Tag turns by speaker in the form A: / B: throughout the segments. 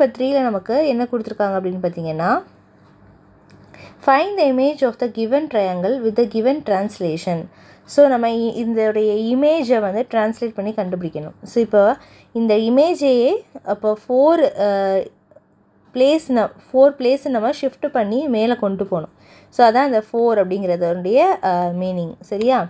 A: Number 3ல நமக்கு என்ன கொடுத்துருக்காங்க அப்படின்னு பார்த்தீங்கன்னா, find the image of the given triangle with the given translation. So நம்ம இதோடைய இமேஜை வந்து ட்ரான்ஸ்லேட் பண்ணி கண்டுபிடிக்கணும். ஸோ இப்போ இந்த இமேஜையே அப்போ 4 பிளேஸ் நம்ம ஷிஃப்ட் பண்ணி மேலே கொண்டு போகணும். ஸோ அதான் அந்த 4 அப்படிங்கிறதுடைய மீனிங். சரியா?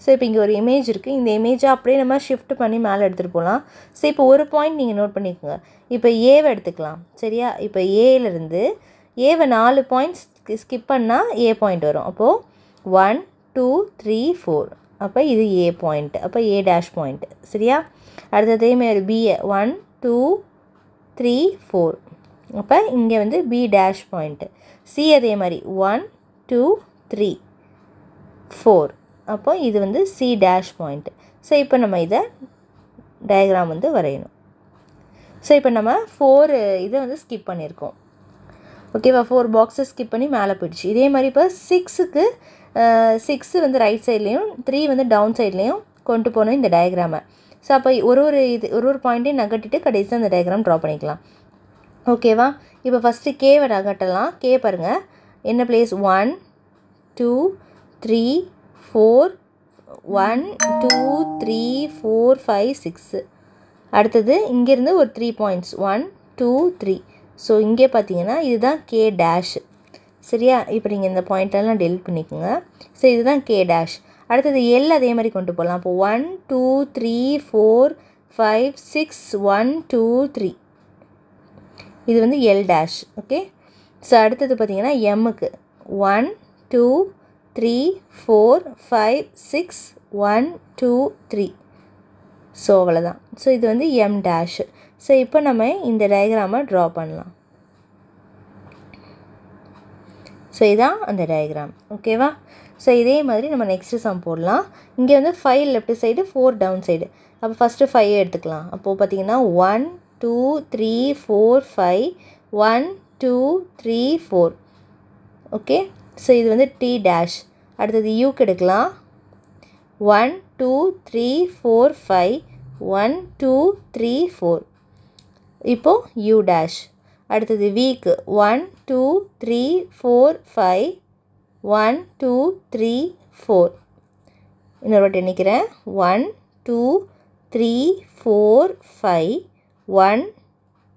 A: ஸோ இப்போ இங்கே ஒரு இமேஜ் இருக்குது. இந்த இமேஜை அப்படியே நம்ம ஷிஃப்ட் பண்ணி மேலே எடுத்துகிட்டு போகலாம். ஸோ இப்போ ஒரு பாயிண்ட் நீங்கள் நோட் பண்ணிக்கோங்க. இப்போ ஏவை எடுத்துக்கலாம். சரியா? இப்போ ஏலேருந்து ஏவை 4 பாயிண்ட்ஸ் ஸ்கிப் பண்ணால் ஏ பாயிண்ட் வரும். அப்போது 1 2 3 4. அப்போ இது ஏ பாயிண்ட். அப்போ ஏ டேஷ் பாயிண்ட். சரியா? அடுத்ததேமாதிரி பிஏ 1 2 3 4. அப்போ இங்கே வந்து பி டேஷ் பாயிண்ட்டு. சி அதே மாதிரி 1 2 3 4. அப்போ இது வந்து சி டேஷ் பாயிண்ட்டு. ஸோ இப்போ நம்ம இதை டயக்ராம் வந்து வரையணும். ஸோ இப்போ நம்ம 4 இதை வந்து ஸ்கிப் பண்ணியிருக்கோம். ஓகேவா? 4 பாக்ஸஸ் ஸ்கிப் பண்ணி மேலே போயிடுச்சு. இதே மாதிரி இப்போ 6க்கு 6 வந்து ரைட் சைட்லேயும் 3 வந்து டவுன் சைட்லேயும் கொண்டு போகணும் இந்த டயக்ராமை. ஸோ அப்போ ஒரு பாயிண்ட்டையும் நகட்டிட்டு கடைசியாக அந்த டயக்ராம் ட்ரா பண்ணிக்கலாம். ஓகேவா? இப்போ ஃபஸ்ட்டு கேவை நகட்டலாம். கே பாருங்கள் என்ன பிளேஸ் 1 2 3 4 1 2 3 4 5 6. அடுத்தது இங்கேருந்து ஒரு 3 பாயிண்ட்ஸ் 1 2 3. ஸோ இங்கே பார்த்தீங்கன்னா இதுதான் கே டேஷ். சரியா? இப்போ நீங்கள் இந்த பாயிண்டெல்லாம் டெலிட் பண்ணிக்கோங்க. ஸோ இதுதான் கே டேஷ். அடுத்தது எல் அதே மாதிரி கொண்டு போகலாம். அப்போ 1 2 3 4 5 6 1 2 3. இது வந்து எல் டேஷ். ஓகே. ஸோ அடுத்தது பார்த்தீங்கன்னா எம்முக்கு 1 2 3 4 5 6 1 2 3. ஸோ அவ்வளோதான். ஸோ இது வந்து எம் டேஷ். ஸோ இப்போ நம்ம இந்த டயக்ராமை ட்ரா பண்ணலாம். ஸோ இதுதான் அந்த டயக்ராம். ஓகேவா? ஸோ இதே மாதிரி நம்ம நெக்ஸ்ட்டு சம் போடலாம். இங்கே வந்து 5 லெஃப்ட் சைடு 4 டவுன் சைடு. அப்போ ஃபஸ்ட்டு 5 எடுத்துக்கலாம். அப்போது பார்த்தீங்கன்னா 1 2 3 4 5 1 2 3 4. ஓகே. ஸோ இது வந்து டி டேஷ். அடுத்தது யூக்கு எடுக்கலாம். 1 2 3 4 5 1 2 3 4. இப்போது யூ டேஷ். அடுத்தது விக்கு 1 2 3 4 5 1 2 3 4. இன்னொரு வாட்டி நினைக்கிறேன். 1 2 3 4 5 1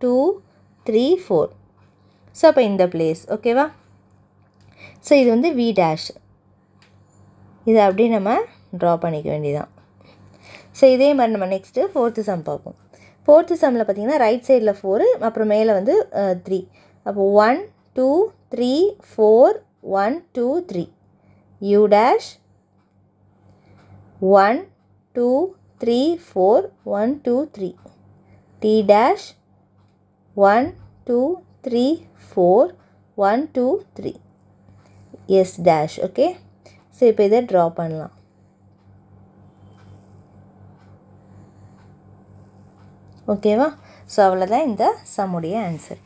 A: 2 3 4. ஸோ அப்போ இந்த பிளேஸ். ஓகேவா? ஸோ இது வந்து வி டேஷ். இதை அப்படியே நம்ம ட்ரா பண்ணிக்க வேண்டியதான். ஸோ இதே மாதிரி நம்ம நெக்ஸ்ட்டு 4th சம் பார்ப்போம். 4th சம்மில் பார்த்தீங்கன்னா ரைட் சைடில் 4 அப்புறம் மேலே வந்து 3. அப்போ 1 2 3 4 1 2 3. U dash 1 2 3 4 1 2 3. T dash 1 2 3 4 1 2 3. S dash. Okay. So இப்போ இதை ட்ரா பண்ணலாம். ஓகேவா? ஸோ அவ்வளோதான் இந்த சம்முடைய ஆன்சர்.